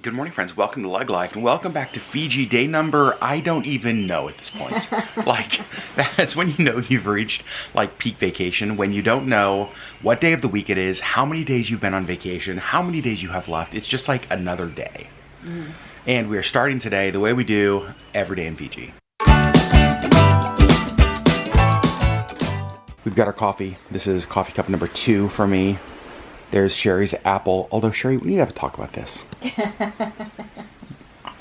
Good morning, friends. Welcome to LeggLife, and welcome back to Fiji. Day number, I don't even know at this point. Like, that's when you know you've reached, like, peak vacation, when you don't know what day of the week it is, how many days you've been on vacation, how many days you have left. It's just like another day. And we're starting today the way we do every day in Fiji. We've got our coffee. This is coffee cup number 2 for me. There's Sherri's apple. Although, Sherri, we need to have a talk about this.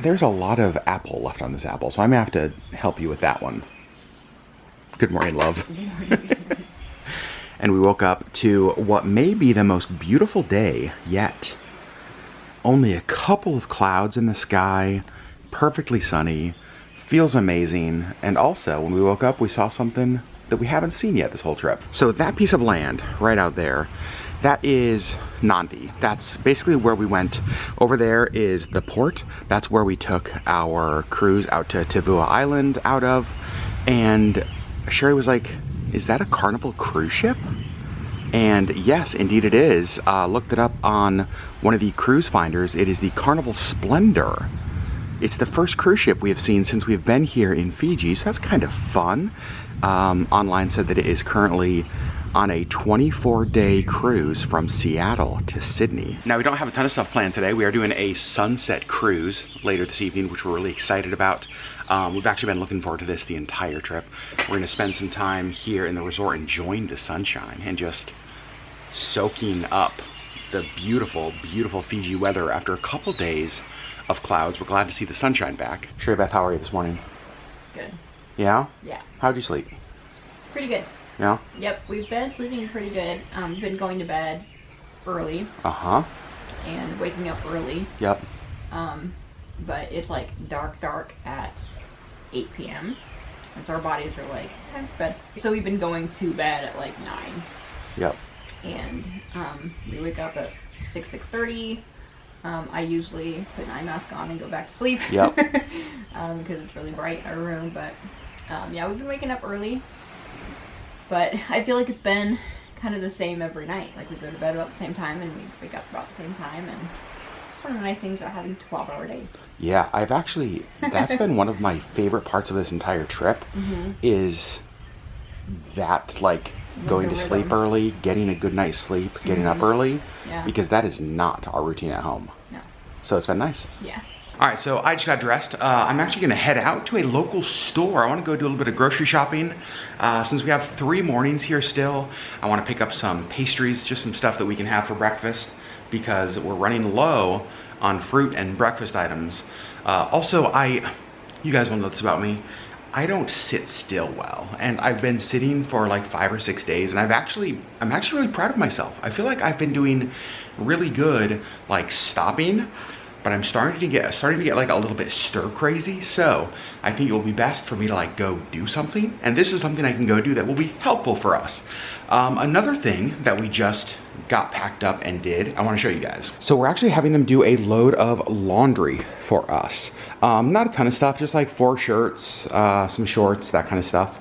There's a lot of apple left on this apple, so I'm going to have to help you with that one. Good morning, love. And we woke up to what may be the most beautiful day yet. Only a couple of clouds in the sky, perfectly sunny, feels amazing. And also, when we woke up, we saw something that we haven't seen yet this whole trip. So that piece of land right out there, that is Nandi. That's basically where we went. Over there is the port. That's where we took our cruise out to Tavua Island out of. And Sherri was like, is that a Carnival cruise ship? And yes, indeed it is. Looked it up on one of the cruise finders. It is the Carnival Splendor. It's the first cruise ship we have seen since we've been here in Fiji, so that's kind of fun. Online said that it is currently on a 24-day cruise from Seattle to Sydney. Now, we don't have a ton of stuff planned today. We are doing a sunset cruise later this evening, which we're really excited about. We've actually been looking forward to this the entire trip. We're going to spend some time here in the resort enjoying the sunshine and just soaking up the beautiful, beautiful Fiji weather after a couple days of clouds. We're glad to see the sunshine back. Sherri Beth, how are you this morning? Good. Yeah? Yeah. How'd you sleep? Pretty good. Yeah? Yep, we've been sleeping pretty good. Been going to bed early. Uh-huh. And waking up early. Yep. But it's like dark at 8 p.m. And so our bodies are like, time for bed. So we've been going to bed at like 9. Yep. And we wake up at 6:30. I usually put an eye mask on and go back to sleep. Yep. Because it's really bright in our room. But yeah, we've been waking up early. But I feel like it's been kind of the same every night. Like we go to bed about the same time and we wake up about the same time. And it's one of the nice things about having 12-hour days. Yeah, I've actually, that's been one of my favorite parts of this entire trip, is that, like, going to sleep early, getting a good night's sleep, getting up early, because that is not our routine at home. No. So it's been nice. Yeah. All right, so I just got dressed. I'm actually gonna head out to a local store. I wanna go do a little bit of grocery shopping. Since we have 3 mornings here still, I wanna pick up some pastries, just some stuff that we can have for breakfast, because we're running low on fruit and breakfast items. Also, you guys wanna know this about me, I don't sit still well, and I've been sitting for like 5 or 6 days, and I'm actually really proud of myself. I feel like I've been doing really good, like stopping, but I'm starting to get like a little bit stir crazy. So I think it will be best for me to like go do something, and this is something I can go do that will be helpful for us. Another thing that we just got packed up and did, I want to show you guys. So we're actually having them do a load of laundry for us. Not a ton of stuff, just like 4 shirts, some shorts, that kind of stuff.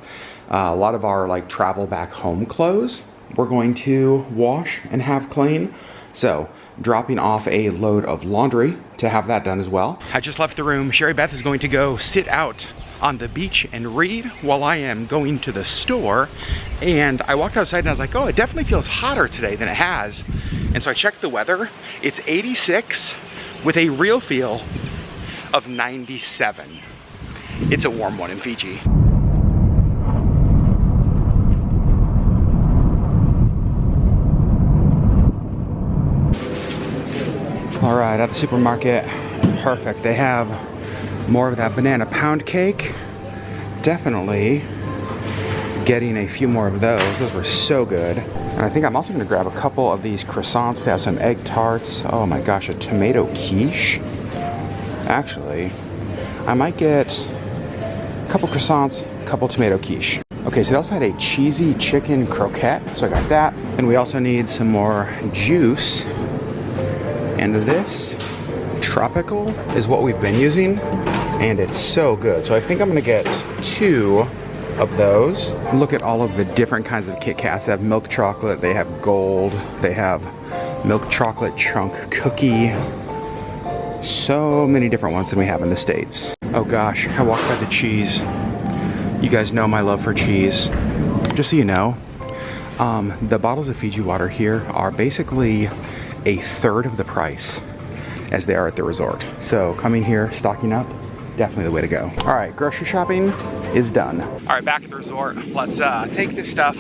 A lot of our like travel back home clothes we're going to wash and have clean. So dropping off a load of laundry to have that done as well. I just left the room. Sherri Beth is going to go sit out on the beach and read while I am going to the store. And I walked outside and I was like, oh, it definitely feels hotter today than it has. And so I checked the weather. It's 86 with a real feel of 97. It's a warm one in Fiji. All right, at the supermarket, perfect. They have more of that banana pound cake. Definitely getting a few more of those. Those were so good. And I think I'm also gonna grab a couple of these croissants. They have some egg tarts. Oh my gosh, a tomato quiche. Actually, I might get a couple croissants, a couple tomato quiche. Okay, so they also had a cheesy chicken croquette, so I got that. And we also need some more juice. And this tropical is what we've been using, and it's so good. So I think I'm gonna get 2 of those. Look at all of the different kinds of Kit Kats. They have milk chocolate, they have gold, they have milk chocolate chunk cookie. So many different ones than we have in the States. Oh gosh, I walked by the cheese. You guys know my love for cheese. Just so you know, the bottles of Fiji water here are basically a third of the price as they are at the resort. So coming here, stocking up, definitely the way to go. All right, grocery shopping is done. All right, back at the resort. Let's take this stuff,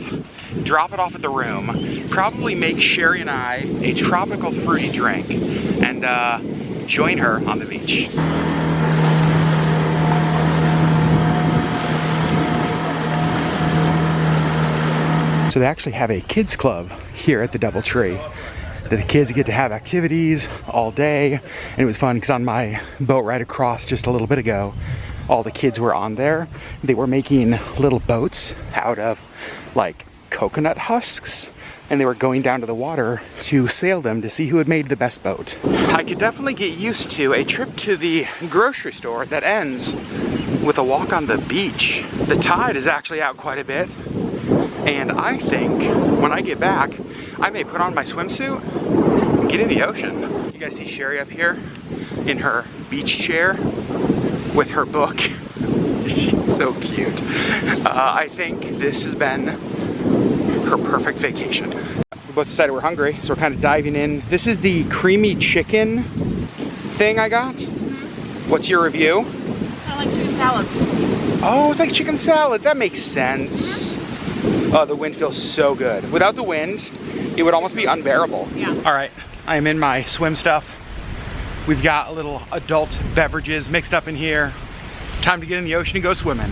drop it off at the room, probably make Sherri and I a tropical fruity drink, and join her on the beach. So they actually have a kids club here at the DoubleTree. The kids get to have activities all day, and it was fun because on my boat ride across just a little bit ago, all the kids were on there. They were making little boats out of like coconut husks, and they were going down to the water to sail them to see who had made the best boat. I could definitely get used to a trip to the grocery store that ends with a walk on the beach. The tide is actually out quite a bit, and I think when I get back, I may put on my swimsuit and get in the ocean. You guys see Sherri up here in her beach chair with her book. She's so cute. I think this has been her perfect vacation. We both decided we're hungry, so we're kind of diving in. This is the creamy chicken thing I got. What's your review? I like chicken salad. Oh, it's like chicken salad. That makes sense. Oh, the wind feels so good. Without the wind, it would almost be unbearable. Yeah. All right, I am in my swim stuff. We've got a little adult beverages mixed up in here. Time to get in the ocean and go swimming.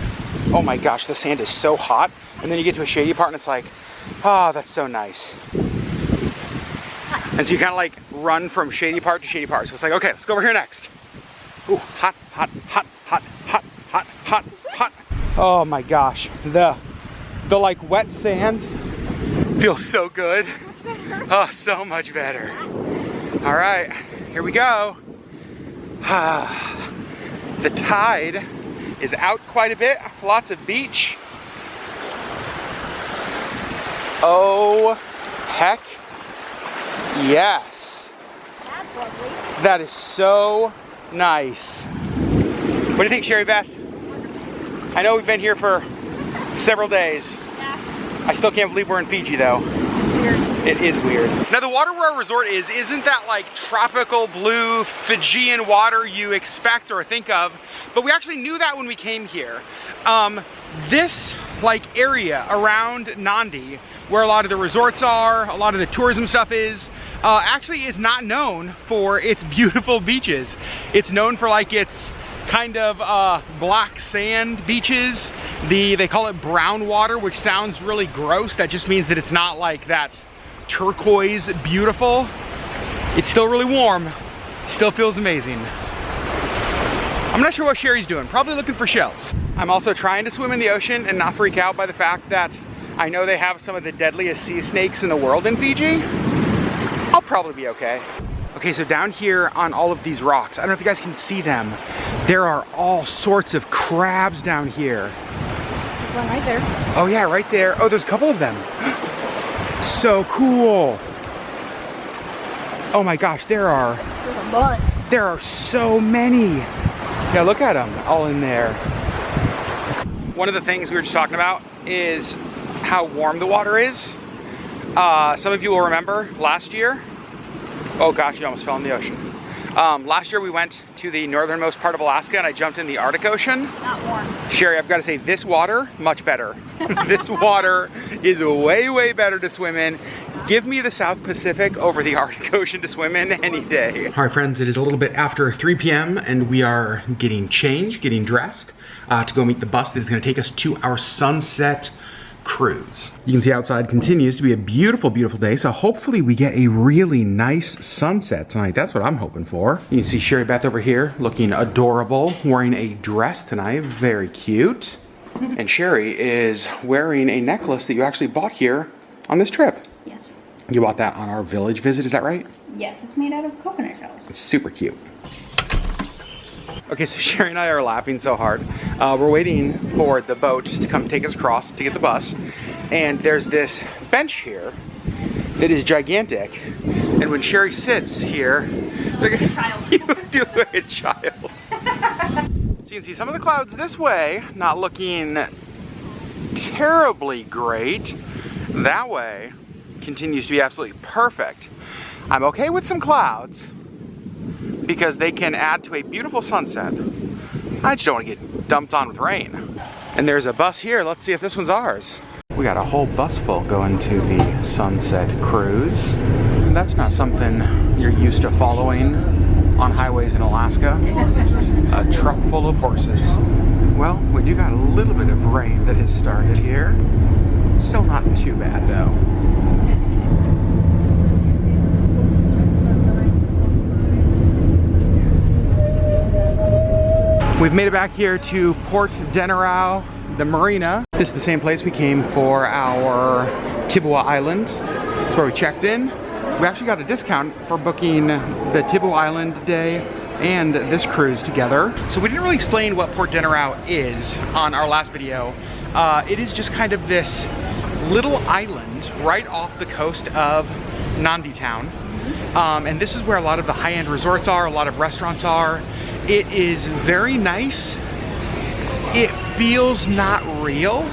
Oh my gosh, the sand is so hot. And then you get to a shady part and it's like, oh, that's so nice. And so you kind of like run from shady part to shady part. So it's like, okay, let's go over here next. Ooh, hot, hot, hot, hot, hot, hot, hot, hot. Oh my gosh, the like wet sand feels so good. Oh, so much better. All right, here we go. The tide is out quite a bit. Lots of beach. Oh, heck yes. That's lovely. That is so nice. What do you think, Sherri Beth? I know we've been here for several days. Yeah. I still can't believe we're in Fiji though. Weird. It is weird. Now the water where our resort isn't that like tropical blue Fijian water you expect or think of, but we actually knew that when we came here. This like area around Nandi, where a lot of the resorts are, a lot of the tourism stuff is, actually is not known for its beautiful beaches. It's known for like its kind of black sand beaches. They call it brown water, which sounds really gross. That just means that it's not like that turquoise beautiful. It's still really warm, still feels amazing. I'm not sure what Sherri's doing, probably looking for shells. I'm also trying to swim in the ocean and not freak out by the fact that I know they have some of the deadliest sea snakes in the world in Fiji. I'll probably be okay. Okay, so down here on all of these rocks, I don't know if you guys can see them, there are all sorts of crabs down here. There's one right there. Oh yeah, right there. Oh, there's a couple of them. So cool. Oh my gosh, there are so many. Yeah, look at them all in there. One of the things we were just talking about is how warm the water is. Some of you will remember last year. Oh gosh, you almost fell in the ocean. Last year we went to the northernmost part of Alaska and I jumped in the Arctic Ocean. Not warm. Sherri, I've got to say, this water, much better. This water is way, way better to swim in. Give me the South Pacific over the Arctic Ocean to swim in any day. All right, friends, it is a little bit after 3 p.m. and we are getting changed, getting dressed to go meet the bus that is going to take us to our sunset cruise. You can see outside continues to be a beautiful, beautiful day, so hopefully we get a really nice sunset tonight. That's what I'm hoping for. You can see Sherri Beth over here looking adorable, wearing a dress tonight, very cute. And Sherri is wearing a necklace that you actually bought here on this trip. Yes. You bought that on our village visit, is that right? Yes, it's made out of coconut shells. It's super cute. Okay, so Sherri and I are laughing so hard. We're waiting for the boat to come take us across to get the bus. And there's this bench here that is gigantic. And when Sherri sits here, Like a child. You do look like a child. So you can see some of the clouds this way, not looking terribly great. That way continues to be absolutely perfect. I'm okay with some clouds because they can add to a beautiful sunset. I just don't want to get dumped on with rain. And there's a bus here. Let's see if this one's ours. We got a whole bus full going to the sunset cruise. And that's not something you're used to following on highways in Alaska. A truck full of horses. Well, we do got a little bit of rain that has started here. Still not too bad though. We've made it back here to Port Denarau, the marina. This is the same place we came for our Tibuwa Island. It's where we checked in. We actually got a discount for booking the Tibuwa Island day and this cruise together. So we didn't really explain what Port Denarau is on our last video. It is just kind of this little island right off the coast of Nandi town. And this is where a lot of the high-end resorts are, a lot of restaurants are. It is very nice. It feels not real.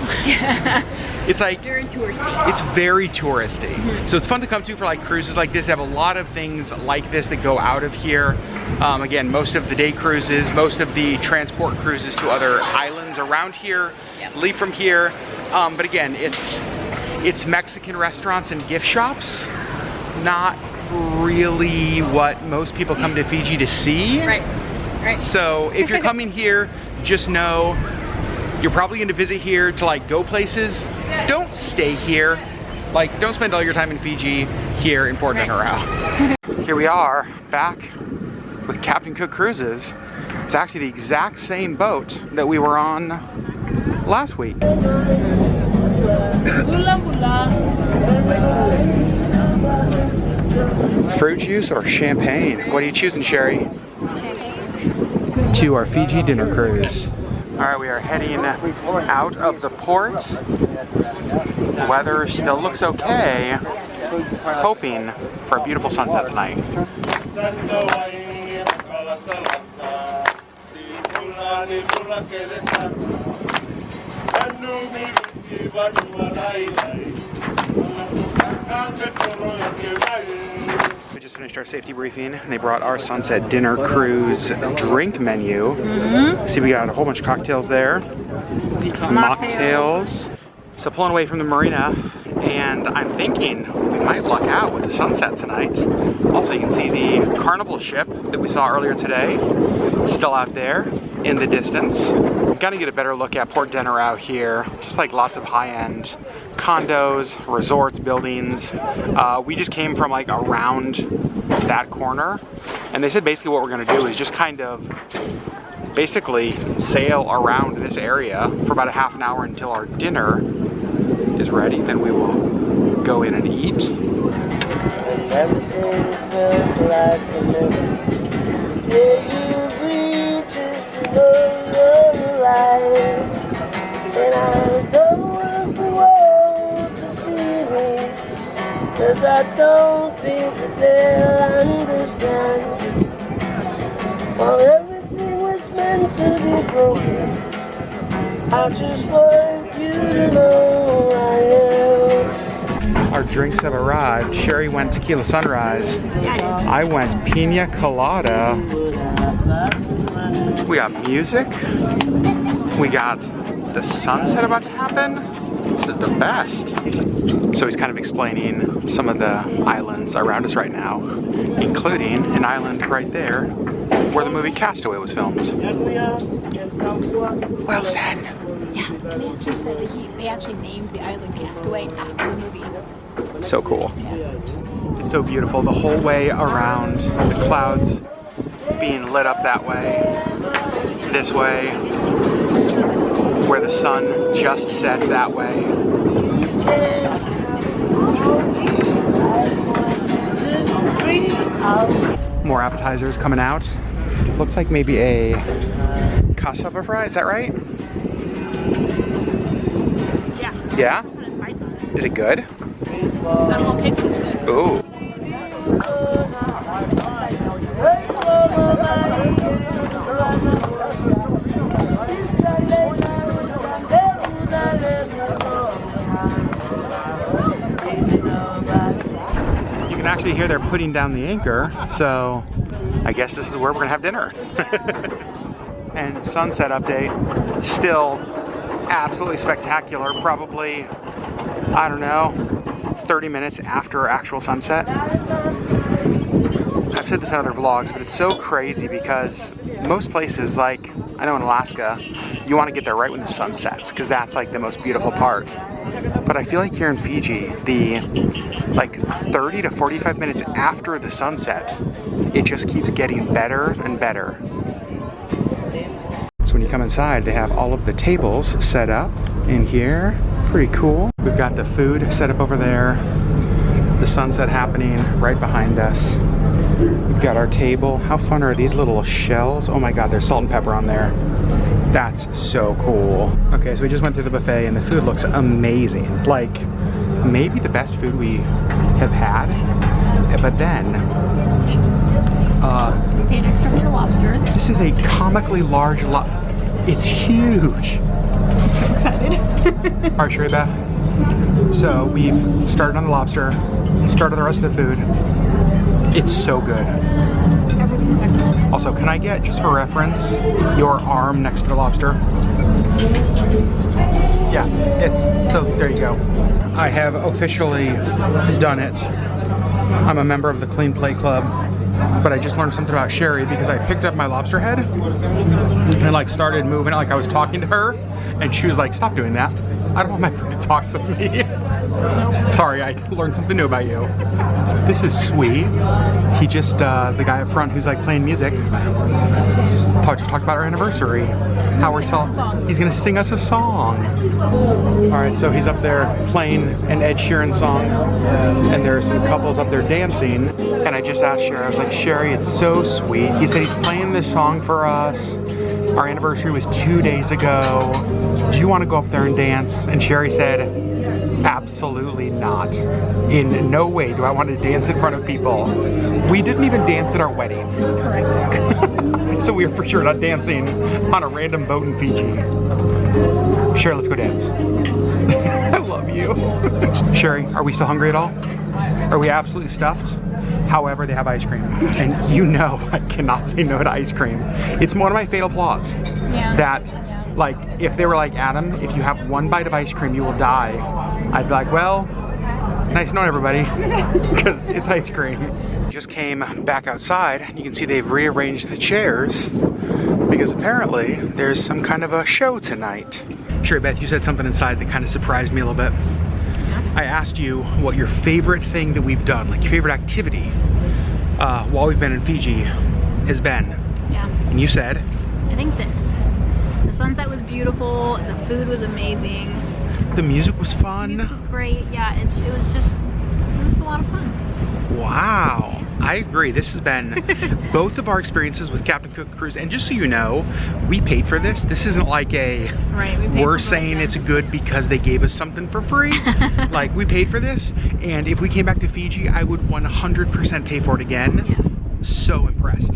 It's like very touristy. It's very touristy. So it's fun to come to for like cruises like this. They have a lot of things like this that go out of here. Again, most of the day cruises, most of the transport cruises to other islands around here leave from here. But again, it's Mexican restaurants and gift shops, not really what most people come to Fiji to see. Right. Right. So if you're coming here, just know you're probably going to visit here to like go places. Don't stay here. Like, don't spend all your time in Fiji here in Port Denarau. Here we are back with Captain Cook Cruises. It's actually the exact same boat that we were on last week. Fruit juice or champagne? What are you choosing, Sherri? To our Fiji dinner cruise. All right, we are heading out of the port. The weather still looks okay. Hoping for a beautiful sunset tonight. We just finished our safety briefing and they brought our sunset dinner cruise drink menu. See, we got a whole bunch of cocktails there. Mocktails. So pulling away from the marina, and I'm thinking we might luck out with the sunset tonight. Also, you can see the Carnival ship that we saw earlier today, still out there in the distance. I'm gonna get a better look at Port Denarau here. Just like lots of high-end condos, resorts, buildings. We just came from like around that corner, and they said basically what we're gonna do is just kind of basically sail around this area for about a half an hour until our dinner is ready. Then we will go in and eat. And everything feels like the memories. Yeah, you breathe just to know you're alive. And I don't want the world to see me, 'cause I don't think that they'll understand. While everything was meant to be broken, I just want you to know I am. Our drinks have arrived. Sherri went tequila sunrise. I went pina colada. We got music. We got the sunset about to happen. This is the best. So he's kind of explaining some of the islands around us right now, including an island right there where the movie Castaway was filmed. Well said. Yeah, they actually said that they actually named the island Castaway after the movie. So cool. Yeah. It's so beautiful the whole way around, the clouds being lit up that way, this way, where the sun just set that way. More appetizers coming out. Looks like maybe a cassava fry, is that right? Yeah. Yeah? Put a spice on it. Is it good? That little kick was good. Ooh. here they're putting down the anchor, so I guess this is where we're gonna have dinner. And sunset update, still absolutely spectacular. Probably, I don't know, 30 minutes after actual sunset. I've said this in other vlogs, but it's so crazy because most places, like I know in Alaska, you want to get there right when the sun sets because that's like the most beautiful part. But I feel like here in Fiji, the like 30 to 45 minutes after the sunset, it just keeps getting better and better. So when you come inside, they have all of the tables set up in here. Pretty cool. We've got the food set up over there. The sunset happening right behind us. We've got our table. How fun are these little shells? Oh my God, there's salt and pepper on there. That's so cool. Okay, so we just went through the buffet and the food looks amazing. Like, maybe the best food we have had. But then, we paid extra for the lobster. this is a comically large it's huge. I'm so excited. All right, Sherri Beth. So we've started on the lobster, started the rest of the food. It's so good. Everything's excellent. Also, can I get, just for reference, your arm next to the lobster? Yeah, so there you go. I have officially done it. I'm a member of the Clean Plate Club, but I just learned something about Sherri because I picked up my lobster head and like started moving it like I was talking to her, and she was like, stop doing that. I don't want my friend to talk to me. Sorry, I learned something new about you. This is sweet. He just, the guy up front who's like playing music, just talked about our anniversary. How we're he's gonna sing us a song. All right, so he's up there playing an Ed Sheeran song, and there are some couples up there dancing. And I just asked Sherri, I was like, Sherri, it's so sweet. He said he's playing this song for us. Our anniversary was 2 days ago. Do you want to go up there and dance? And Sherri said, absolutely not. In no way do I want to dance in front of people. We didn't even dance at our wedding. Correct. So we are for sure not dancing on a random boat in Fiji. Sherri, let's go dance. I love you. Sherri, are we still hungry at all? Are we absolutely stuffed? However, they have ice cream. And you know I cannot say no to ice cream. It's one of my fatal flaws. Yeah. That, like, if they were like, Adam, if you have one bite of ice cream, you will die. I'd be like, well, nice knowing everybody, because it's ice cream. Just came back outside, and you can see they've rearranged the chairs, because apparently there's some kind of a show tonight. Sherri Beth, you said something inside that kind of surprised me a little bit. I asked you what your favorite thing that we've done, like your favorite activity while we've been in Fiji has been. Yeah. And you said? I think this. The sunset was beautiful, the food was amazing. The music was fun. The music was great, yeah, it was a lot of fun. Wow. I agree. This has been both of our experiences with Captain Cook Cruise, and just so you know, we paid for this. This isn't like a, right, we're saying it's good because they gave us something for free. Like, we paid for this, and if we came back to Fiji, I would 100% pay for it again. Yeah. So impressed.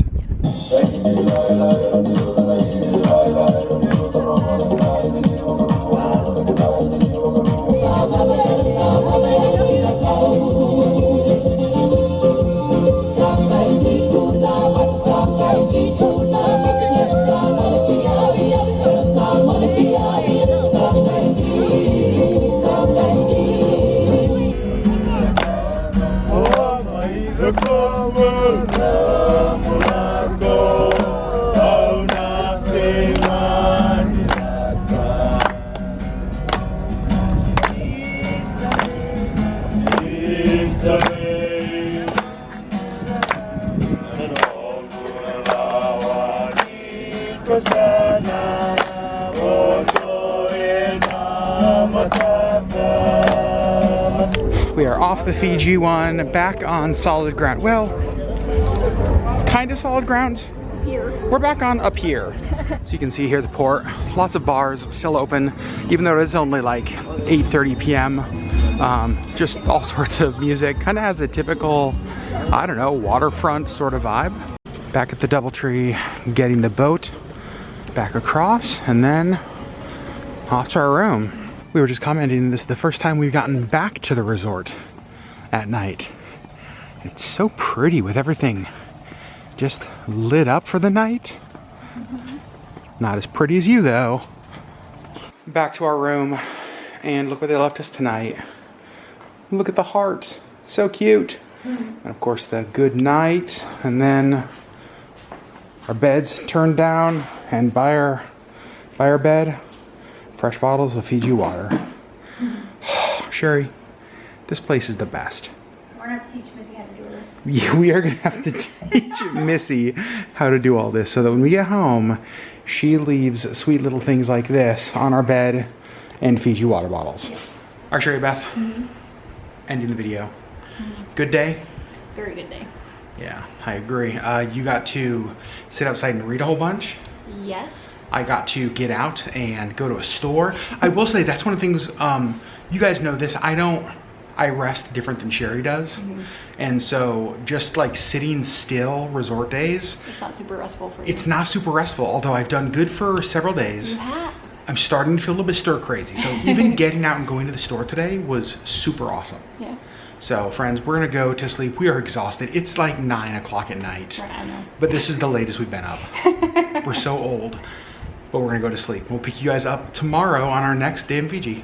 We are off the Fiji one, back on solid ground. Well, kind of solid ground. Here. We're back on up here. So you can see here the port, lots of bars still open, even though it is only like 8:30 p.m. Just all sorts of music, kind of has a typical, I don't know, waterfront sort of vibe. Back at the DoubleTree, getting the boat back across, and then off to our room. We were just commenting, this is the first time we've gotten back to the resort at night. It's so pretty with everything just lit up for the night. Not as pretty as you though. Back to our room, and look what they left us tonight. Look at the hearts, so cute. And of course the good night, and then our beds turned down, and by our bed, fresh bottles of Fiji water. Sherri, this place is the best. We're gonna have to teach Missy how to do this. Yeah, we are gonna have to teach Missy how to do all this so that when we get home, she leaves sweet little things like this on our bed and Fiji water bottles. Yes. All right, Sherri Beth, ending the video. Good day? Very good day. Yeah, I agree. You got to sit outside and read a whole bunch. Yes. I got to get out and go to a store. I will say that's one of the things, you guys know this, I rest different than Sherri does. And so just like sitting still resort days. It's not super restful for you. It's not super restful, although I've done good for several days. You have. I'm starting to feel a little bit stir crazy. So even getting out and going to the store today was super awesome. Yeah. So friends, we're gonna go to sleep. We are exhausted. It's like 9 o'clock at night. Right, I know. But this is the latest we've been up. We're so old, but we're gonna go to sleep. We'll pick you guys up tomorrow on our next day in Fiji.